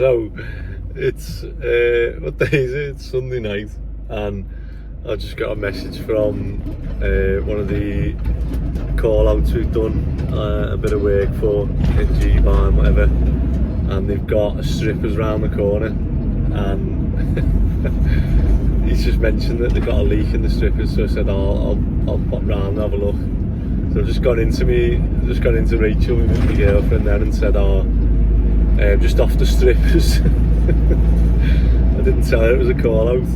So it's what day is it? It's Sunday night, and I just got a message from one of the call outs we've done a bit of work for in G-Bar and whatever, and they've got a strippers round the corner, and he's just mentioned that they've got a leak in the strippers, so I said I'll pop round and have a look. So I've just gone into Rachel, my girlfriend there, and said, just off the strippers. I didn't tell her it was a call out,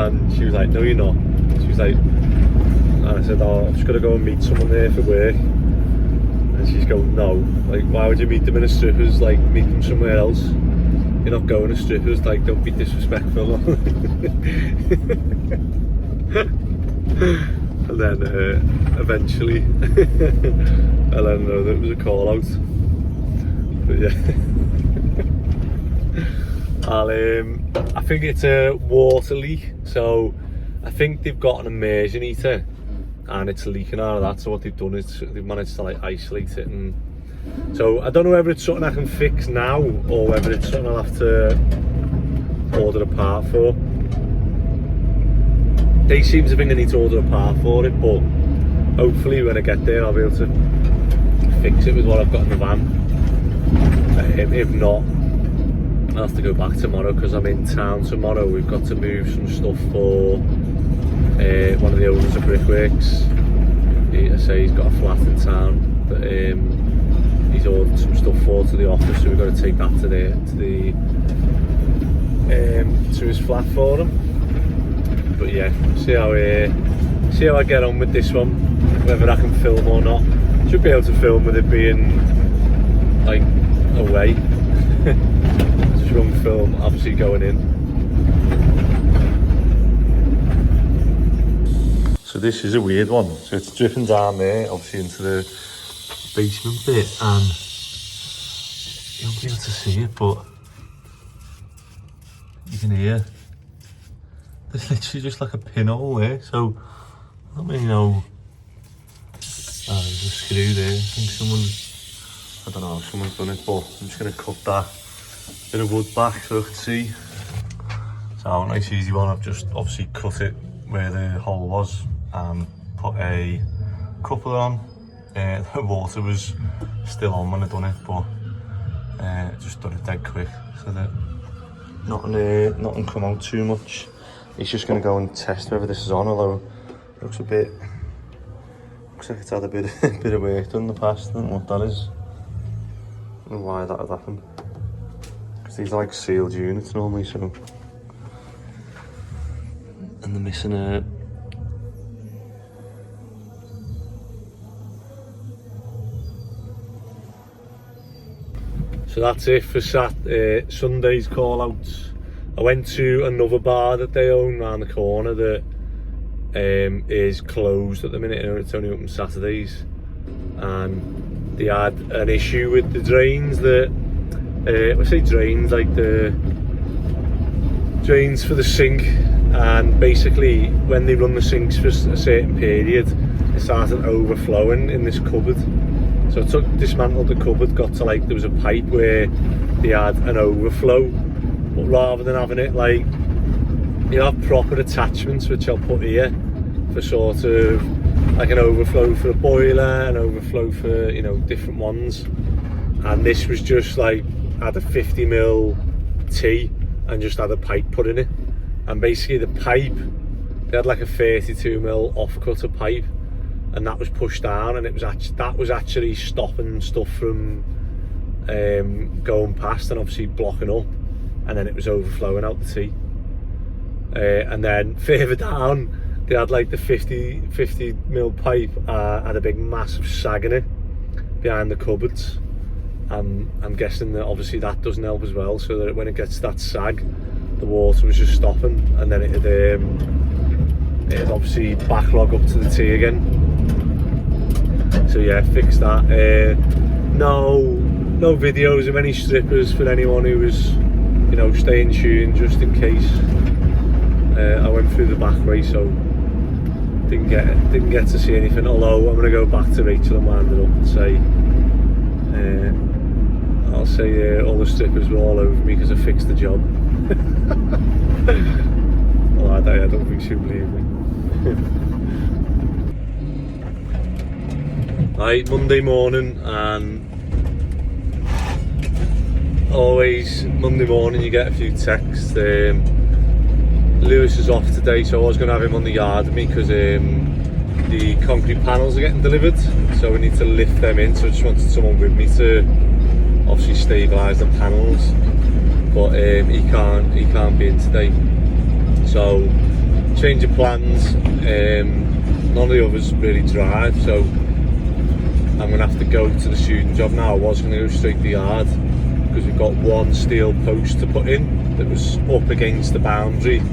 and she was like, no you're not. She was like, and I said, I've just got to go and meet someone there for work, and she's going, no, like why would you meet them in a strippers, like meet them somewhere else, you're not going to strippers, like don't be disrespectful. And then eventually I let her know that it was a call out. But yeah. I think it's a water leak, so I think they've got an immersion heater and it's leaking out of that, so what they've done is they've managed to like isolate it, and so I don't know whether it's something I can fix now or whether it's something I'll have to order a part for. They seem to think I need to order a part for it, but hopefully when I get there I'll be able to fix it with what I've got in the van. If not, I'll have to go back tomorrow because I'm in town tomorrow. We've got to move some stuff for one of the owners of Brickworks. I say he's got a flat in town, but he's ordered some stuff for to the office, so we've got to take that to his flat for him. But yeah, see how I get on with this one, whether I can film or not. Should be able to film with it being like away. Just wrong film, obviously going in. So this is a weird one. So it's dripping down there, obviously into the basement bit, and you won't be able to see it, but you can hear. There's literally just like a pinhole there, so I don't really know. There's a screw there. I think I don't know how someone's done it, but I'm just going to cut that bit of wood back so I can see. So a nice easy one. I've just obviously cut it where the hole was and put a coupler on. The water was still on when I done it, but just done it dead quick so that nothing come out too much. He's just going to go and test whether this is on, although it looks like it's had a bit of work done in the past. I don't know what that is. I don't know why that would happen. Because these are like sealed units normally, so. And they're missing a. So that's it for Sunday's call outs. I went to another bar that they own around the corner that is closed at the minute. It's only open Saturdays, and they had an issue with the drains that I say drains, like the drains for the sink, and basically when they run the sinks for a certain period it started overflowing in this cupboard. So I dismantled the cupboard, got to like, there was a pipe where they had an overflow. But rather than having it like, you have proper attachments which I'll put here for sort of like an overflow for a boiler, an overflow for, you know, different ones. And this was just like, had a 50mm T and just had a pipe put in it. And basically the pipe, they had like a 32mm offcutter pipe, and that was pushed down, and that was actually stopping stuff from going past and obviously blocking up. And then it was overflowing out the T. And then further down, they had like the 50mm pipe had a big massive sag in it behind the cupboards. I'm guessing that obviously that doesn't help as well, so that when it gets that sag, the water was just stopping, and then it'd obviously backlog up to the T again. So yeah, fix that. No videos of any strippers for anyone who was, you know, stay in tune just in case. I went through the back way, so didn't get to see anything, although I'm going to go back to Rachel and wind it up and say I'll say all the strippers were all over me because I fixed the job. Well, I don't think she'll believe me. Right, Monday morning, and always Monday morning you get a few texts. Lewis is off today, so I was going to have him on the yard with me because the concrete panels are getting delivered, so we need to lift them in. So I just wanted someone with me to obviously stabilise the panels, but he can't be in today. So change of plans. None of the others really drive, so I'm going to have to go to the student job now. I was going to go straight to the yard because we've got one steel post to put in that was up against the boundary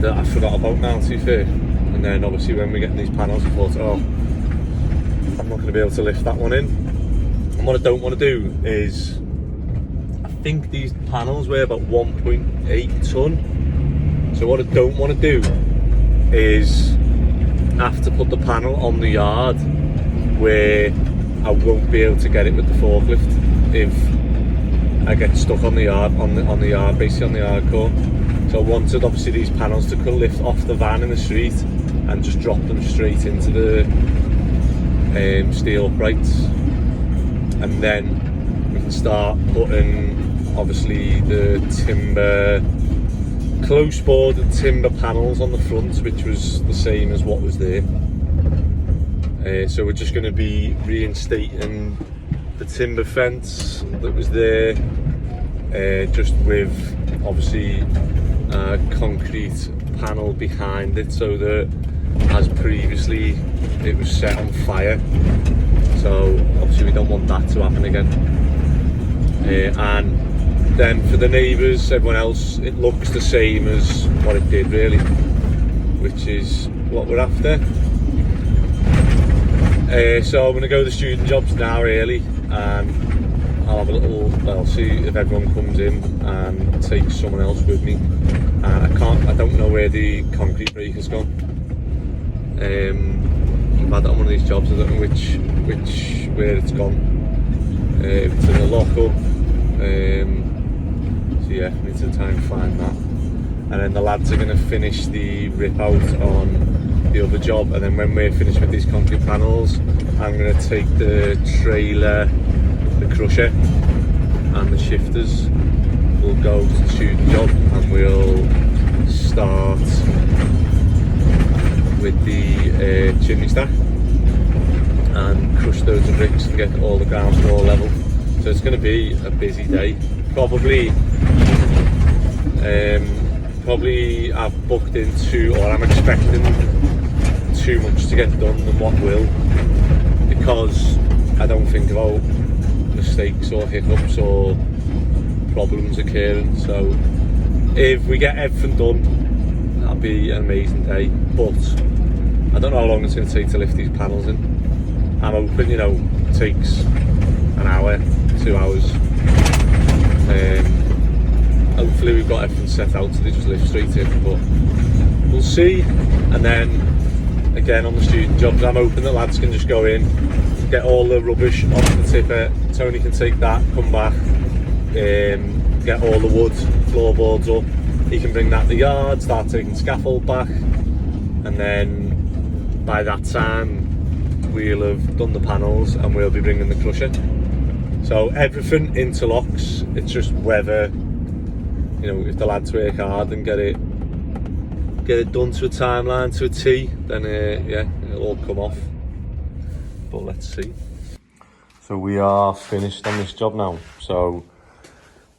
that I forgot about now, to be fair. And then obviously when we're getting these panels, I thought, oh, I'm not going to be able to lift that one in. And what I don't want to do is, I think these panels weigh about 1.8 ton. So what I don't want to do is have to put the panel on the yard where I won't be able to get it with the forklift if I get stuck on the yard, basically on the yard core. So I wanted obviously these panels to lift off the van in the street and just drop them straight into the steel uprights, and then we can start putting obviously the timber, close board and timber panels on the front, which was the same as what was there. So we're just going to be reinstating the timber fence that was there, just with obviously a concrete panel behind it, so that as previously it was set on fire. So obviously we don't want that to happen again. And then for the neighbours, everyone else, it looks the same as what it did really, which is what we're after. So I'm going to go to the student jobs now early, and I'll have a little, well, see if everyone comes in and take someone else with me. I don't know where the concrete breaker's gone. I've had it on one of these jobs, I don't know where it's gone. If it's in the lockup. So yeah, I need to try and find that. And then the lads are going to finish the rip out on the other job, and then when we're finished with these concrete panels, I'm going to take the trailer, the crusher and the shifters. We'll go to the student job and we'll start with the chimney stack and crush those bricks and get all the ground floor level. So it's going to be a busy day. Probably I've booked into, or I'm expecting too much to get done than what will, because I don't think about mistakes or hiccups or problems occurring. So if we get everything done, that'll be an amazing day. But I don't know how long it's going to take to lift these panels in. I'm hoping, you know, it takes an hour, 2 hours. Hopefully we've got everything set out so they just lift straight in, but we'll see. And then again on the student jobs, I'm hoping that lads can just go in, get all the rubbish off the tipper. Tony can take that, come back, get all the wood floorboards up. He can bring that to the yard, start taking scaffold back, and then by that time we'll have done the panels and we'll be bringing the crusher. So everything interlocks. It's just whether, you know, if the lads work hard and get it done to a timeline, to a T, then yeah, it'll all come off. But let's see. So we are finished on this job now. So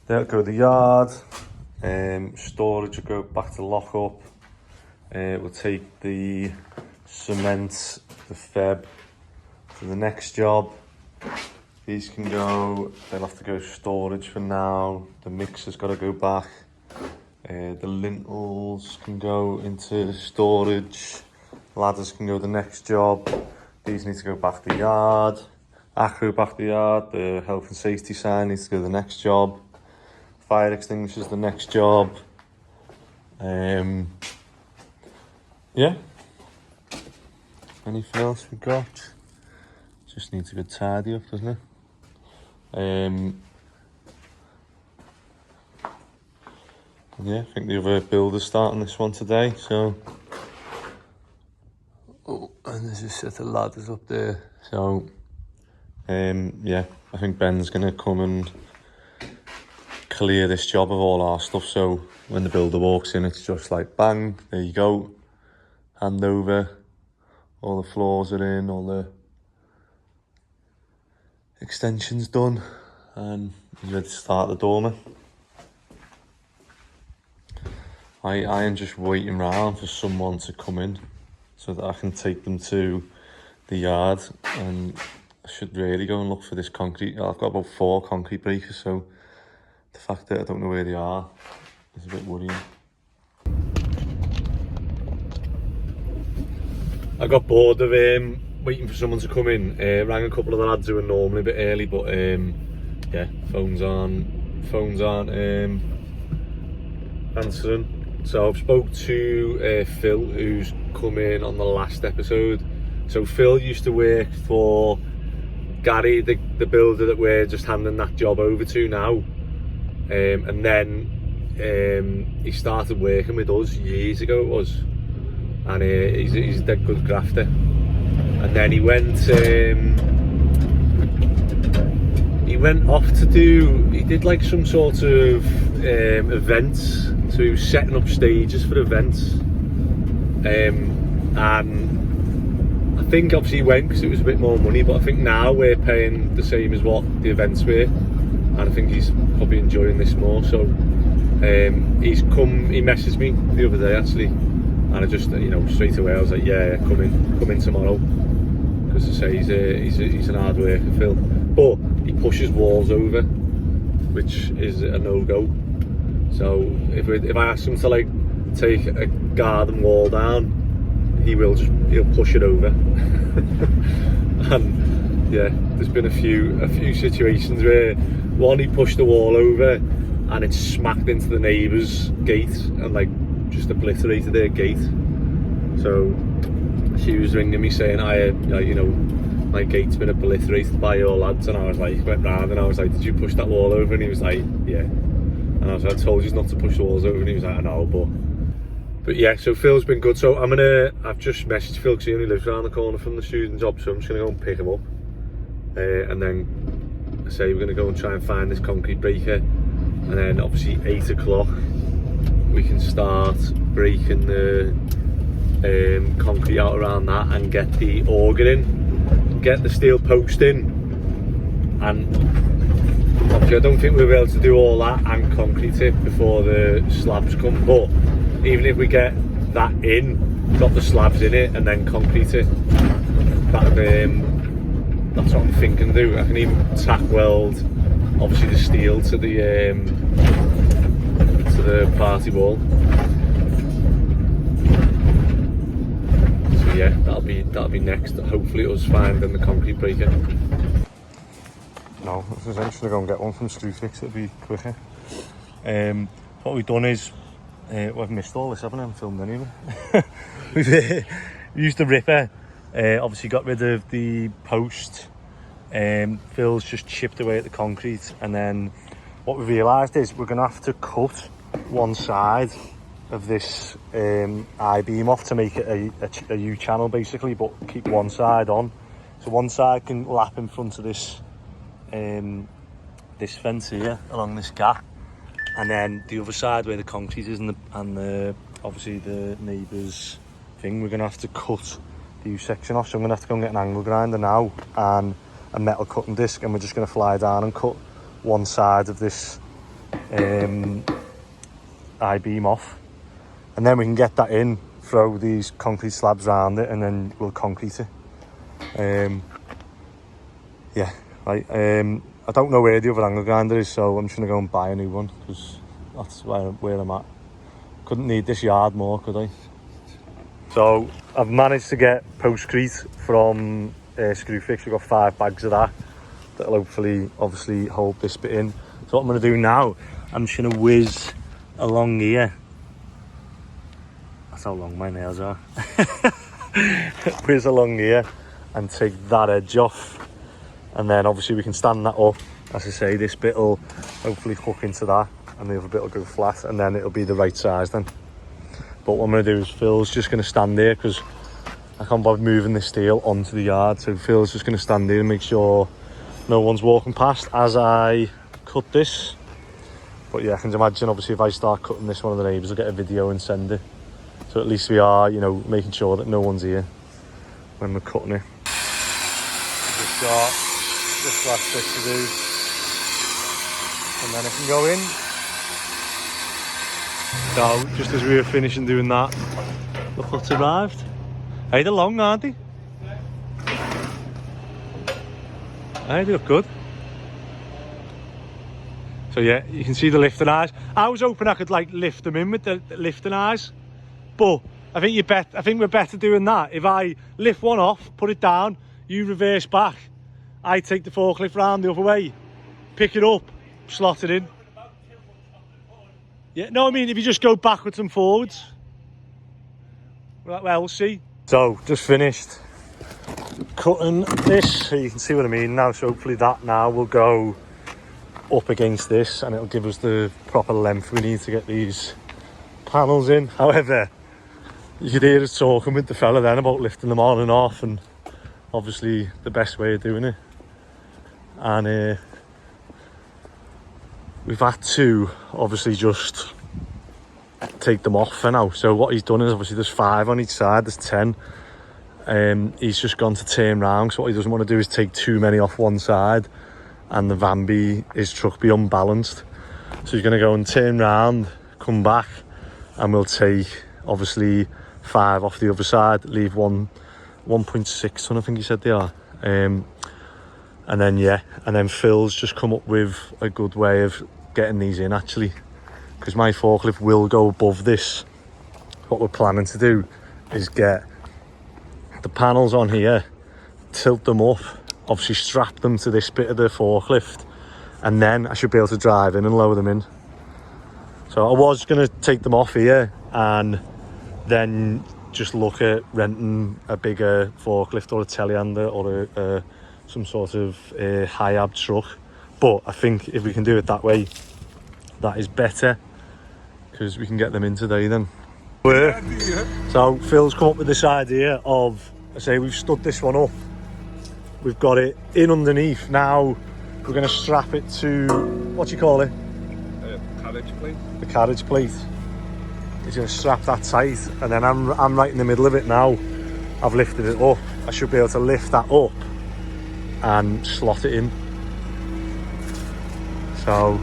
they'll go to the yard, storage will go back to lock up. We'll take the cement, the feb, to the next job. These can go, they'll have to go storage for now. The mixer's got to go back. The lintels can go into storage. Ladders can go to the next job. These need to go back to the yard. Acro back to the yard. The health and safety sign needs to go to the next job. Fire extinguishers the next job. Yeah. Anything else we got? Just needs a good tidy up, doesn't it? Yeah, I think the other builder's starting this one today, so... Oh, and there's a set of ladders up there, so... yeah, I think Ben's going to come and clear this job of all our stuff, so when the builder walks in, it's just like, bang, there you go, hand over, all the floors are in, all the extensions done, and he's ready to start the dormer. I am just waiting around for someone to come in so that I can take them to the yard, and I should really go and look for this concrete. I've got about 4 concrete breakers, so the fact that I don't know where they are is a bit worrying. I got bored of waiting for someone to come in. Rang a couple of the lads who are normally a bit early, but yeah, phones aren't answering. So I've spoke to Phil, who's come in on the last episode. So Phil used to work for Gary, the builder that we're just handing that job over to now. And then he started working with us years ago, it was. And he's a dead good grafter. And then he went off to he did like some sort of events, so he was setting up stages for events, and I think obviously he went because it was a bit more money, but I think now we're paying the same as what the events were, and I think he's probably enjoying this more. So he messaged me the other day actually, and I just, straight away I was like, yeah, come in tomorrow, because I say he's an hard worker, Phil, but he pushes walls over, which is a no-go. So if I ask him to like take a garden wall down, he'll push it over. And yeah, there's been a few situations where one, he pushed the wall over and it smacked into the neighbour's gate and like just obliterated their gate. So she was ringing me saying, my gate's been obliterated by your lads, and I was like, went round and I was like, did you push that wall over? And he was like, yeah. And I was like, I told you not to push the walls over, and he was like, I know, but yeah, so Phil's been good. So I've just messaged Phil because he only lives around the corner from the student job, so I'm just gonna go and pick him up, and then I say we're gonna go and try and find this concrete breaker, and then obviously 8 o'clock we can start breaking the concrete out around that and get the auger in, get the steel post in, and obviously I don't think we'll be able to do all that and concrete it before the slabs come, but even if we get that in, got the slabs in it and then concrete it, that's what I'm thinking to do. I can even tack weld obviously the steel to the party wall. So yeah, that'll be next. Hopefully us finding the concrete breaker. No, I was just gonna go and get one from Steelwork, it'll be quicker. What we've done is, we've missed all this, haven't I? I haven't filmed anyway. We've used the ripper, obviously got rid of the post. Phil's just chipped away at the concrete, and then what we realised is we're gonna have to cut one side of this I-beam off to make it a U-channel basically, but keep one side on. So one side can lap in front of this this fence here along this gap, and then the other side where the concrete is and the obviously the neighbour's thing, we're gonna have to cut the U-section off. So I'm gonna have to go and get an angle grinder now and a metal cutting disc, and we're just gonna fly down and cut one side of this I-beam off, and then we can get that in, throw these concrete slabs around it, and then we'll concrete it. Yeah, right. I don't know where the other angle grinder is, so I'm just gonna go and buy a new one, because that's where I'm at. Couldn't need this yard more, could I? So I've managed to get postcrete from Screwfix. We've got 5 bags of that. That'll hopefully, obviously, hold this bit in. So what I'm gonna do now, I'm just gonna whiz along here. That's how long my nails are. Whiz along here and take that edge off, and then obviously we can stand that up as I say, this bit will hopefully hook into that and the other bit will go flat, and then it'll be the right size then. But what I'm going to do is Phil's just going to stand there because I can't bother moving the steel onto the yard, so Phil's just going to stand there and make sure no one's walking past as I cut this. But yeah, I can imagine obviously if I start cutting this, one of the neighbours will get a video and send it. So at least we are, you know, making sure that no one's here when we're cutting it. Just got this last bit to do, and then I can go in. So just as we were finishing doing that, look what's arrived. Hey, they're long, aren't they? Hey, they look good. So yeah, you can see the lifting eyes. I was hoping I could like lift them in with the lifting eyes, but I think we're better doing that. If I lift one off, put it down, you reverse back, I take the forklift round the other way, pick it up, slot it in. Yeah, no, I mean if you just go backwards and forwards. Well, we'll see. So just finished cutting this, so you can see what I mean now. So hopefully that now will go up against this and it'll give us the proper length we need to get these panels in. However, you could hear us talking with the fella then about lifting them on and off, and obviously the best way of doing it. And we've had to obviously just take them off for now. So what he's done is obviously there's 5 on each side, there's 10. He's just gone to turn round, so what he doesn't want to do is take too many off one side and the van his truck be unbalanced. So he's going to go and turn round, come back, and we'll take obviously 5 off the other side, leave 1.6 ton I think he said they are. And then yeah, and then Phil's just come up with a good way of getting these in actually, because my forklift will go above this. What we're planning to do is get the panels on here, tilt them up, obviously strap them to this bit of the forklift, and then I should be able to drive in and lower them in. So I was going to take them off here and then just look at renting a bigger forklift or a telehandler or some sort of high-ab truck. But I think if we can do it that way, that is better, because we can get them in today then. So Phil's come up with this idea of, I say we've stood this one up, we've got it in underneath. Now we're going to strap it to, what do you call it? Carriage plate. The carriage plate. He's going to strap that tight, and then I'm right in the middle of it now. I've lifted it up. I should be able to lift that up and slot it in. So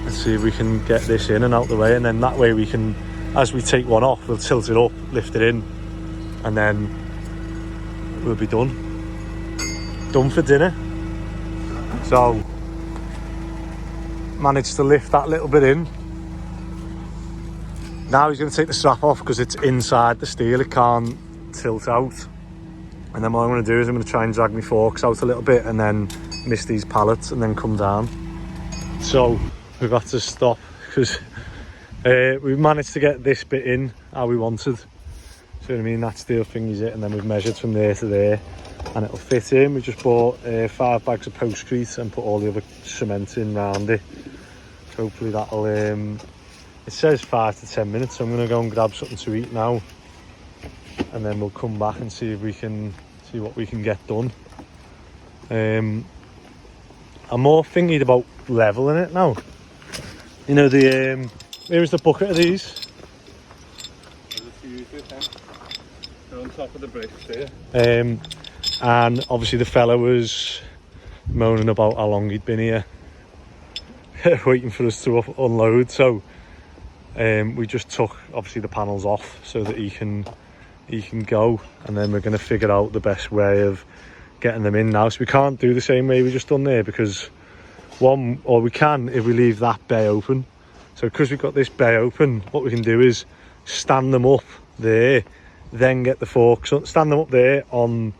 let's see if we can get this in and out the way, and then that way we can, as we take one off, we'll tilt it up, lift it in, and then we'll be done for dinner. So managed to lift that little bit in. Now he's going to take the strap off because it's inside the steel, it can't tilt out. And then what I'm going to do is I'm going to try and drag my forks out a little bit and then miss these pallets and then come down. So we've had to stop because we've managed to get this bit in how we wanted. So what I mean, that steel thing is it, and then we've measured from there to there and it'll fit in. We just bought 5 bags of postcrete and put all the other cement in round it. So hopefully that'll, it says 5 to 10 minutes, so I'm going to go and grab something to eat now, and then we'll come back and see if we can see what we can get done. I'm more thinking about leveling it now. You know, the where is the bucket of these? They're on top of the bricks there. And obviously the fella was moaning about how long he'd been here waiting for us to unload. So we just took obviously the panels off so that he can go, and then we're going to figure out the best way of getting them in now. So we can't do the same way we just done there, because we can if we leave that bay open. So because we've got this bay open, what we can do is stand them up there, then get the forks, stand them up there on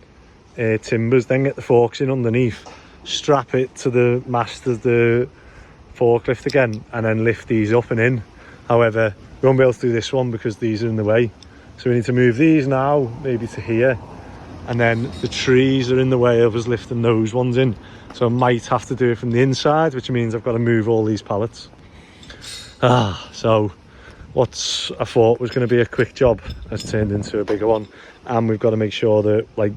timbers, then get the forks in underneath, strap it to the mast of the forklift again, and then lift these up and in. However, we won't be able to do this one because these are in the way, so we need to move these now maybe to here, and then the trees are in the way of us lifting those ones in, so I might have to do it from the inside, which means I've got to move all these pallets. So what I thought was going to be a quick job has turned into a bigger one, and we've got to make sure that, like,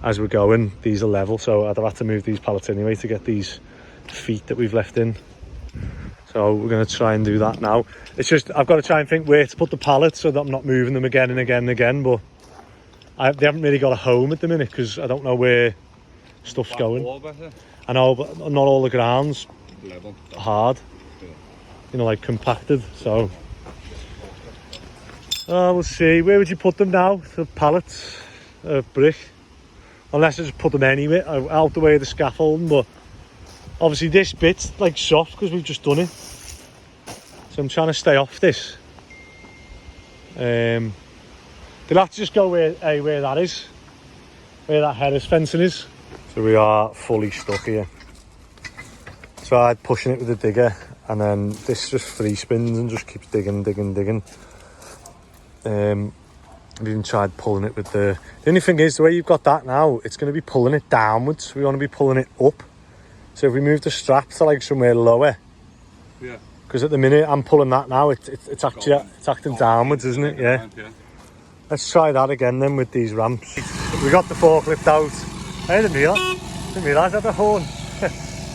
as we're going, these are level, so I'd have had to move these pallets anyway to get these feet that we've left in. So we're going to try and do that now. It's just, I've got to try and think where to put the pallets so that I'm not moving them again and again and again, but they haven't really got a home at the minute because I don't know where stuff's going. I know, but not all the ground's level, hard, you know, like compacted, so we'll see. Where would you put them now? The pallets of brick, unless I just put them anywhere out the way of the scaffolding, but obviously this bit's like soft because we've just done it, so I'm trying to stay off this. They'll have to just go where that is, where that headers fencing is. So we are fully stuck here. Tried pushing it with the digger, and then this just free spins and just keeps digging. I've even tried pulling it with the only thing is, the way you've got that now, it's going to be pulling it downwards. We want to be pulling it up. So if we move the strap to like somewhere lower, yeah, because at the minute I'm pulling that now, it's actually acting downwards, isn't it? Yeah. Let's try that again then with these ramps. We got the forklift out. I didn't realise I had a horn.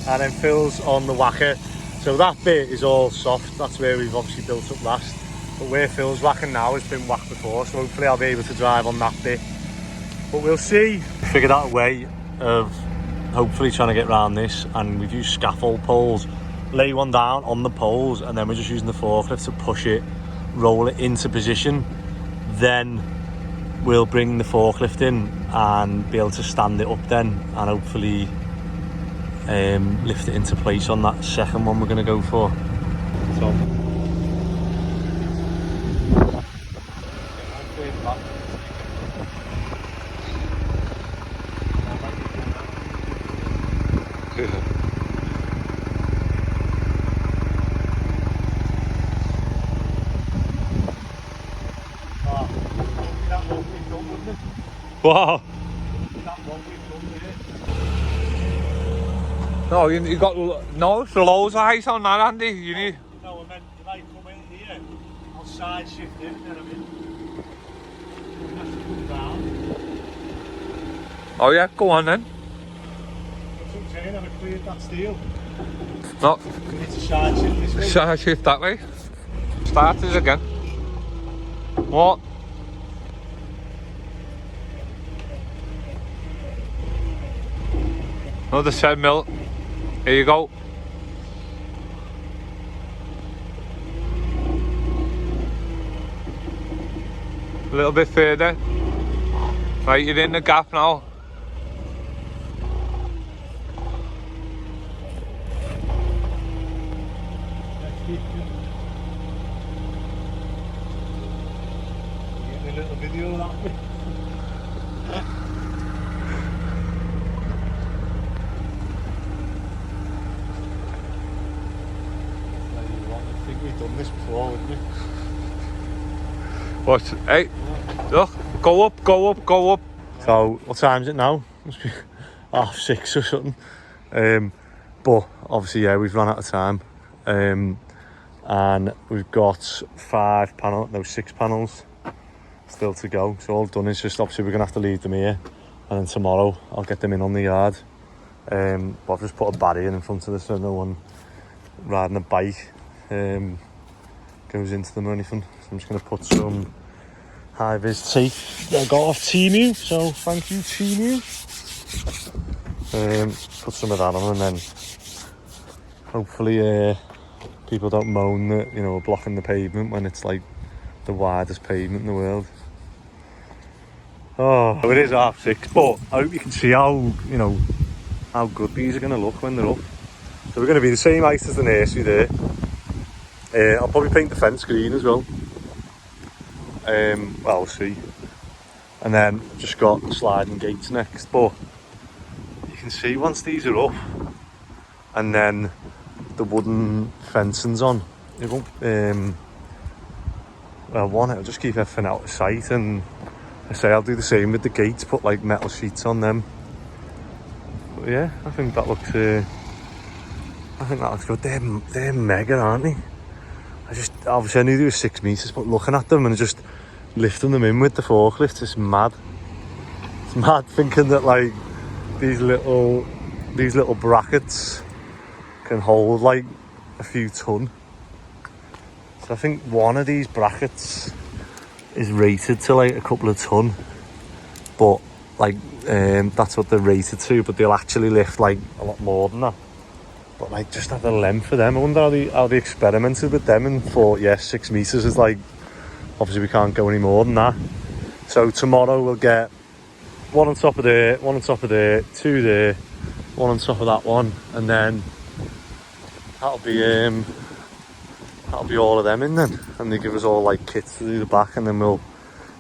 And then Phil's on the whacker. So that bit is all soft. That's where we've obviously built up last. But where Phil's whacking now has been whacked before, so hopefully I'll be able to drive on that bit. But we'll see. Figured out a way of hopefully trying to get around this, and we've used scaffold poles. Lay one down on the poles, and then we're just using the forklift to push it, roll it into position. Then we'll bring the forklift in and be able to stand it up then, and hopefully lift it into place on that second one we're going to go for. So. Wow. No, you got no, it's loads of height on that, Andy. You need. No, I meant if I come in here, I'll side shift in, then I'm in. Oh yeah, go on then. That's what I'm saying, I've cleared that steel. No. We need to side shift this way. Side shift that way. Start this again. What? Another 10 mil. Here you go. A little bit further. Right, you're in the gap now. Getting a little video of that bit. We've done this before, wouldn't we? What? Hey, look, go up. So, what time is it now? Must be 6:30 or something. But obviously, yeah, we've run out of time. And we've got 6 panels still to go. So all done is just, obviously, we're going to have to leave them here. And then tomorrow, I'll get them in on the yard. But I've just put a barrier in front of this so no one riding a bike goes into them or anything. So I'm just going to put some high-vis tape that I got off Temu, so thank you Temu. Put some of that on, and then hopefully people don't moan that, you know, we're blocking the pavement when it's like the widest pavement in the world. Oh, it is 6:30, but I hope you can see how, you know, how good these are going to look when they're up. So we're going to be the same height as the nursery there. I'll probably paint the fence green as well. Well, we'll see. And then just got sliding gates next, but you can see once these are up and then the wooden fencing's on, it won't, well, one, it'll just keep everything out of sight, and I say I'll do the same with the gates, put like metal sheets on them. But yeah, I think that looks good. They're mega, aren't they? Obviously I knew they were 6 meters, but looking at them and just lifting them in with the forklift is mad. It's mad thinking that like these little brackets can hold like a few ton. So I think one of these brackets is rated to like a couple of ton, but like that's what they're rated to, but they'll actually lift like a lot more than that. But like just at the length of them, I wonder how they experimented with them and thought, yes, 6 meters is like, obviously we can't go any more than that. So tomorrow we'll get one on top of there, one on top of there, two there, one on top of that one, and then that'll be all of them in then. And they give us all like kits to do the back, and then I'll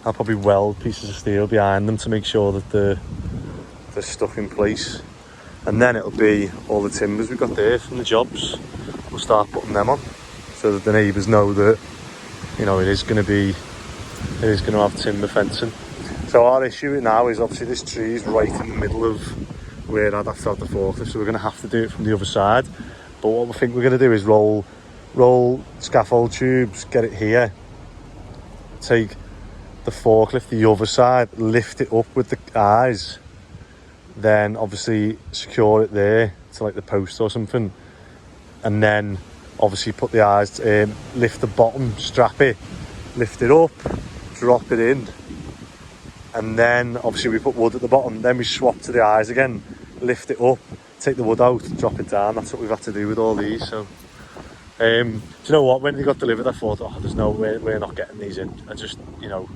probably weld pieces of steel behind them to make sure that they're stuck in place. And then it'll be all the timbers we've got there from the jobs. We'll start putting them on so that the neighbours know that, you know, it is going to have timber fencing. So our issue now is obviously this tree is right in the middle of where I'd have to have the forklift, so we're going to have to do it from the other side. But what we think we're going to do is roll scaffold tubes, get it here, take the forklift the other side, lift it up with the eyes, then obviously secure it there to like the post or something, and then obviously put the eyes, lift the bottom, strap it, lift it up, drop it in, and then obviously we put wood at the bottom, then we swap to the eyes again, lift it up, take the wood out, drop it down. That's what we've had to do with all these. So do you know what, when they got delivered I thought, oh, there's no way we're not getting these in. I just, you know,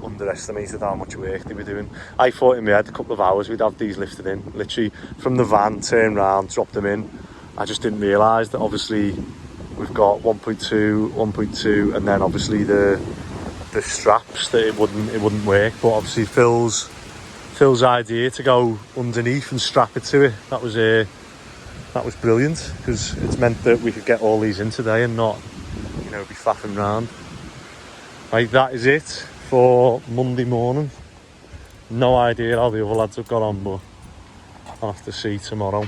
underestimated how much work they were doing. I thought in my head a couple of hours we'd have these lifted in, literally from the van, turn round, drop them in. I just didn't realise that obviously we've got 1.2, and then obviously the straps, that it wouldn't work. But obviously Phil's idea to go underneath and strap it to it, that was brilliant, because it's meant that we could get all these in today and not, you know, be faffing around. Right, that is it for Monday morning. No idea how the other lads have got on, but I'll have to see tomorrow.